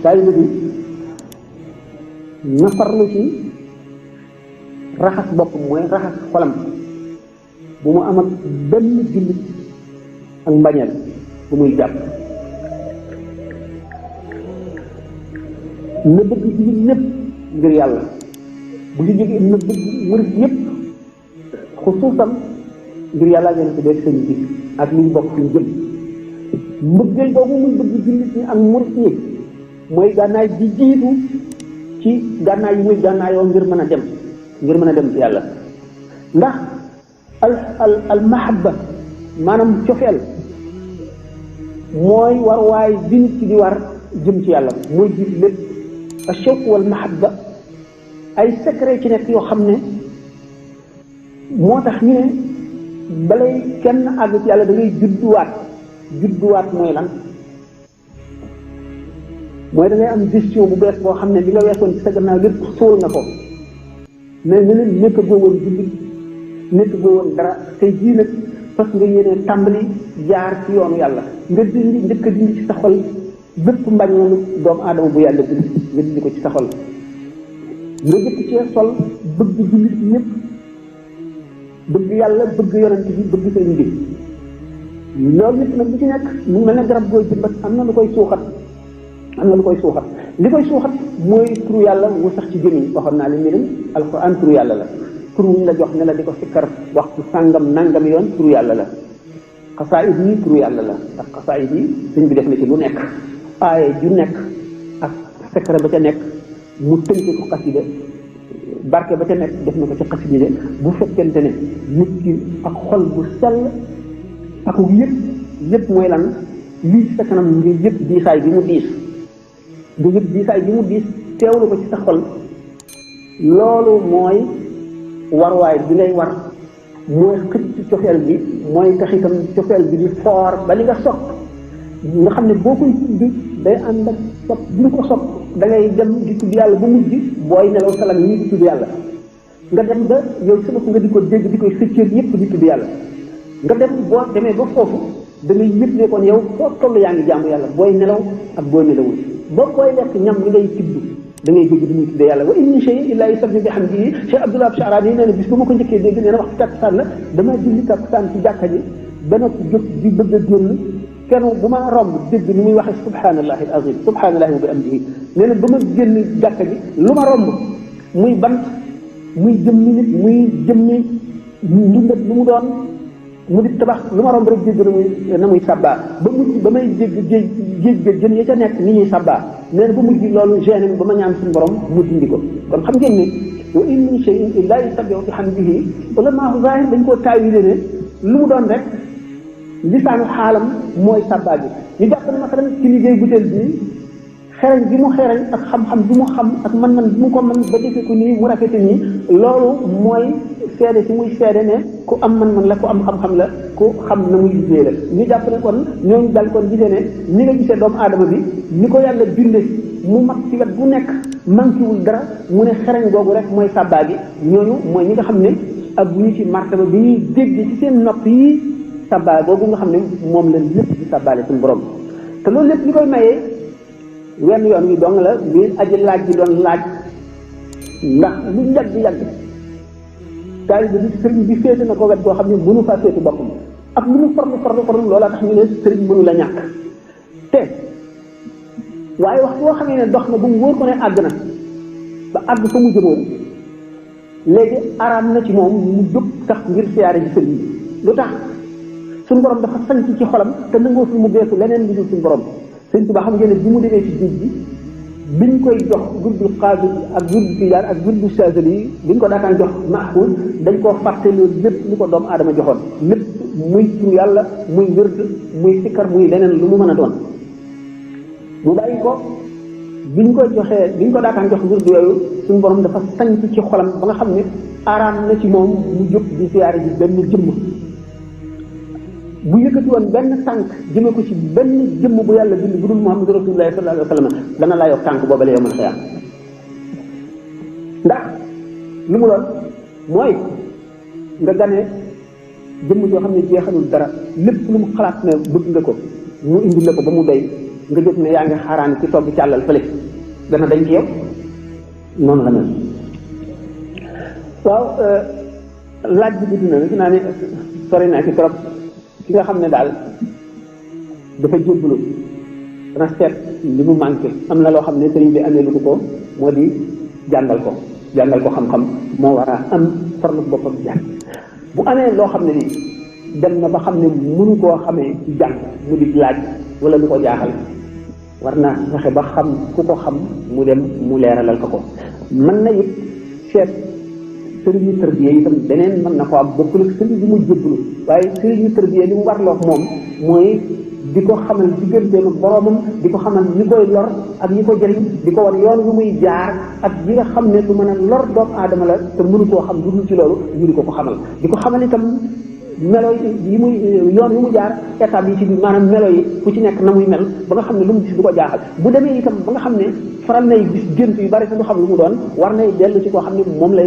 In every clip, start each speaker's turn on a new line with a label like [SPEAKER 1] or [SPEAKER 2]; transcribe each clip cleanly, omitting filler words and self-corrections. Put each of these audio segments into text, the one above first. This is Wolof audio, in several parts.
[SPEAKER 1] taalibe bi na farlu ci raxas boppam mooy raxas xolam bu mu am ak benn jullit ak mbañeel bu muy jàpp na bëgg jullit ñëpp ngir yàlla bu ci jógee na bëgg murit ñëpp xusuusam ngir yàlla ngeen ko dégg sëñ bi ak li ñu bokk fi ñu jëm mbëggeel boobu muy bëgg jullit ñi ak murit ñi mooy gànnaay di jiitu ci gànnaay yi muy gànnaayoo ngir mën a dem ci yàlla ndax al mahabba maanaam cofeel mooy war waay bi nit ki di war jëm ci yàlla mooy jiitu lépp ashawq wal mahabba ay secret ci nekk yoo xam ne moo tax ñu ne balay kenn àgg ci yàlla da ngay judduwaat mooy lan mooy da ngay am gestion bu bees boo xam ne li nga weesoon ci sa gannaaw lépp suul nga ko mais ne leen nekk goo woon jullit nekk goo woon dara tey jii nag parce que nga yéene tàmbali jaar ci yoonu yàlla nga dindi njëkk a dindi ci sa xol bépp mbañoonu doomu aadama bu yàlla bind nga dindi ko ci sa xol nga jëkk cee sol bëgg jullit ñëpp bëgg yàlla bëgg yonent bi bëgg sëriñ bi loolu nit nag bu ci nekk mu mel ne garab gooy jëmbat am na lu koy suuxat li koy suuxat mooy turu yàlla wu sax ci gémmiñ waxoon naa leen ni leen alquran turu yàlla la tur wuñ la jox ne la di ko sikkar waxtu sàngam nangam yoon turu yàlla la xasaayid yi turu yàlla la ndax xasaayid yi suñ bi def na ci lu nekk aaye ju nekk ak sikkar ba ca nekk mu tënk ko xasida barke ba ca nekk def na ko ci xasida bu fekkente ne nit ki ak xol bu sell ak yëpp mooy lan lii ci sa kanam nga yëpp diisaay bi mu diis nga yëpp diisaay bi mu diis teewlu ko ci sa xol loolu mooy warwaay bi ngay war mooy xëcc cofeel bi mooy tax itam cofeel bi di foor ba li nga sopp nga xam ne boo koy tudd day ànd ak sopp bu ñu ko sopp da ngay dem di tudd yàlla ba mujj booy nelaw salam yi di tudd yàlla nga dem ba yow sa bopp nga di ko dégg di koy sëccër yëpp di tudd yàlla nga dem boo demee ba foofu da ngay yëpp ne kon yow foo toll yaa ngi jaamu yàlla booy nelaw ak booy nelawul booy lekk ñam li ngay tibb da ngay dégg di muy tuddee yàlla wa in min shay'in illa yusabbihu bihamdihi Cheikh Abdoulaye Charani yi nee na bis bu ma ko njëkkee dégg nee na waxtu takkusaan la dama julli takkusaan ci jàkka ji dana jóg di bëgg a génn kenn bu ma romb dégg ni muy waxee subhanallahi al azim subhanallahi wa bihamdihi nee na ba ma génn jàkka ji lu ma romb muy bant muy jëmmi nit muy jëmmi ndundat lu mu doon mu di tabax lu ma romb rek dégg na muy sabbaa ba mujj ba may dégg géej jën ya ca nekk ni ñuy sabbaa nee na ba mujj loolu gêné ba ma ñaan suñu borom mu dindi ko kon xam ngeen ne wa in min shay'in illa yusabbihu bihamdihi wala maa zahir dañ koo taawile ne lu mu doon rek lisaanu xaalam mooy sabbaa bi ñu jàpp ne masalan ci liggéey butéel bi xereñ bi mu xereñ ak xam-xam bi mu xam ak man-man bi mu ko mën ba defee ko nii mu rafete nii loolu mooy seede si muy seede ne ku am man-man la ku am xam-xam la ku xam na muy liggéey la ñu jàpp ne kon ñooñu dal kon gisee ne ni nga gisee doomu aadama bi ni ko yàlla binde mu mat ci wet bu nekk manquéwul dara mu ne xereñ googu rek mooy sàbbaa gi ñooñu mooy ñi nga xam ne ak bu ñu ci martaba bi ñuy dégg ci seen nopp yi sàbbaa googu nga xam ne moom la lépp di sàbbaale suñu borom te loolu lépp li koy mayee wenn yoon wi dong la bi aji laaj bi doon laaj ndax lu yàgg taalibe bi sëriñ bi féete na ko wet goo xam ne mënu faa féete boppam ak lu mu farlu loolaa tax ñu ne sëriñ mënu la ñàkk te waaye wax boo xamee ne dox na bu mu wóor ko ne àgg na ba àgg fa mu jëmoon léegi araam na ci moom mu jóg tax ngir siyaare ji sëriñ bi lu tax suñu borom dafa sanc ci xolam te nangoo fi mu geesu leneen lu dul suñu borom sëñ Tuba xam ngeen ne bi mu demee ci géej gi biñ koy jox guddul xaadir ak guddul tijaan ak guddul saasali yi biñ ko daataan jox maxfuus dañ koo fàtte loolu lépp li ko doomu aadama joxoon lépp muy tur yàlla muy wërd muy sikkar muy leneen lu mu mën a doon mu bàyyi ko biñ ko daataan jox wërd yooyu suñu borom dafa sanc ci xolam ba nga xam ne araam na ci moom mu jóg di siyaare ji benn jëmm bu yëkkati woon benn tànk jëme ko ci benn jëmm bu yàlla bind bu dul Muhammadu Rasulullahi sallallahu alayhi wa sallam dana laa yokk tànk boobale yow man xëyaam ndax lu mu doon mooy nga gane jëmm joo xam ne jeexalul dara lépp lu mu xalaat ne bëgg nga ko mu indi la ko ba mu doy nga jóg ne yaa ngi xaaraan ci togg càllal fële dana dañ ci yow noonu la mel. waaw laaj bi gudd na gis naa ne sori naa ci trop ki nga xam ne daal dafa jébbalu dana seet li mu manqué am na loo xam ne sëriñ bi amee lu ko moo di jàngal ko xam-xam moo war a am farlu boppam jàng bu amee loo xam ne ni dem na ba xam ne mënu koo xamee ci jàng mu di laaj wala lu ko jaaxal war na fexe ba xam ku ko xam mu dem mu leeralal ko mën na it seet sëriñu tërbiye itam beneen mën na ko am bokkul ak sëriñ bi mu jébbalu waaye sëriñu tërbiye li mu warloo moom mooy di ko xamal digganteem ak boroomam di ko xamal ñi koy lor ak ñi ko jëriñ di ko war yoon yu muy jaar ak yi nga xam ne lu mën a lor doomu aadama la te mënu koo xam lu dul ci loolu ñu di ko xamal di ko xamal itam melo yi muy yoon yu mu jaar étape yi ci biir maanaam melo yi fu ci nekk na muy mel ba nga xam ne lu mu gis du ko jaaxal bu demee itam ba nga xam ne faral nay gis gént yu bari te du xam lu mu doon war nay dellu ci koo xam ne moom la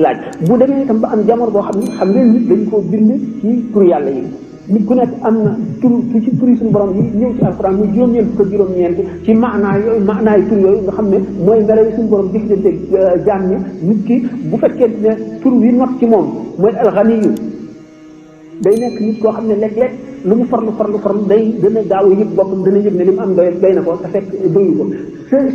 [SPEAKER 1] laaj bu demee itam ba am jamono boo xam ne xam ngeen nit dañ koo bind ci tur yàlla yi nit ku nekk am na tur ci turi suñu borom yi ñëw ci alxuraan muy juróom-ñeent fukk ak juróom-ñeent ci maanaay tur yooyu nga xam ne mooy melo yi suñu borom jëflante jaam ñi nit ki bu fekkee ne tur wi not ci moom mooy alxaniyu day nekk nit koo xam ne léeg-léeg lu mu farlu day dana gaaw a yëg boppam dana yëg ne li mu am doy na ko te fekk doyu ko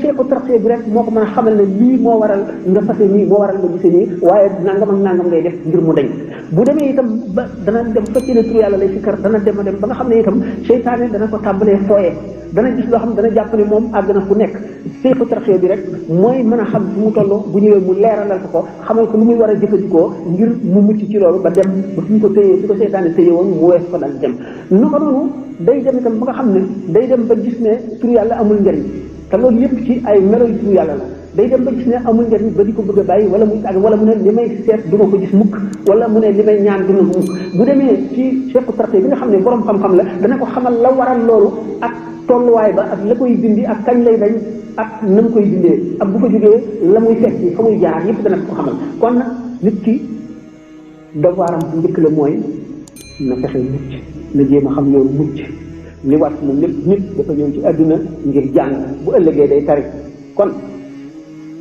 [SPEAKER 1] seeko tarxee bi rek moo ko mën a xamal ne lii moo waral nga fase nii moo waral nga gise nii waaye nangam ak nangam ngay def ngir mu dañ bu demee itam ba dana dem fekkee ne tur yàlla lay si kër dana dem ba nga xam ne itam seytaane dana ko tàmbalee fooyee dana gis loo xam ne dana jàpp ne moom àgg na fu nekk seeko tarxee bi rek mooy mën a xam fu mu toll bu ñëwee mu leeralal ko xamal ko lu muy war a jëfandikoo ngir mu mucc ci loolu ba dem ba fi ñu ko téyee fi ko seytaane téye woon mu wees ko dal dem naka noonu day dem itam ba nga xam ne day dem ba gis ne tur yàlla amul njariñ te loolu yëpp ci ay melo yu tur yàlla la day dem ba gis ne amul njariñ ba di ko bëgg a bàyyi wala muy tàgg wala mu ne li may seet du ma ko gis mukk wala mu ne li may ñaan du ma ko mukk bu demee ci cheikhu tarté bi nga xam ne borom xam-xam la dana ko xamal la waral loolu ak tolluwaay ba ak la koy dindi ak kañ lay dañ ak na mu koy dindee ak bu ko jógee la muy fekk fa muy jaar yëpp dana ko xamal kon nag nit ki devoiram bu njëkk la mooy na fexe mucc na jéem a xam yoonu mucc li wat moom lépp nit dafa ñëw ci àdduna ngir jàng bu ëllëgee day tari kon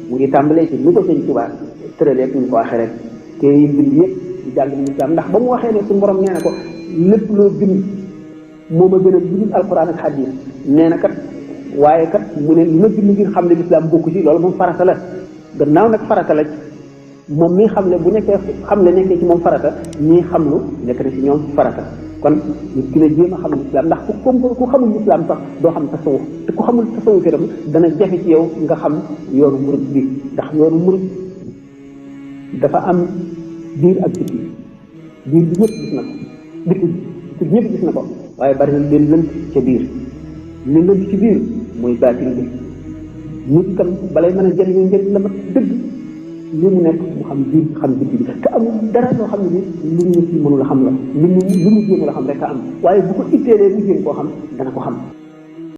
[SPEAKER 1] mu ngi tàmbalee ci ni ko sëñ Tuubaa tëralee ñu ko waxee rek te yi bind yëpp di jàng ni islam ndax ba mu waxee ne suñu borom nee na ko lépp loo bind moo ma gën a bind alquran ak hadis nee na kat waaye kat mu ne li ma bind ngir xam ne lislaam bokku ci loolu moom farata la gannaaw nag farata la moom mi xam ne bu nekkee xam ne nekkee ci moom farata ñii xam lu nekk na ci ñoom farata kon nit ki ne jéem a xam lislaam ndax ku xamul lislaam sax doo xam tasawuf te ku xamul tasawuf itam dana jafe ci yow nga xam yoonu murid bi ndax yoonu murid dafa am biir ak biti biir bi ñëpp gis na ko biti ñëpp gis na ko waaye bari na leen lënt ca biir li lënt ci biir mooy baatin bi nit itam balay mën a jëriñoo njëriñ la mat dëgg li mu nekk mu xam biir xam biti bi te amul dara loo xam ne ni lu ñu ci mënul a xam la lu mu jéem a xam rek a am waaye bu ko itteelee mu jéem koo xam dana ko xam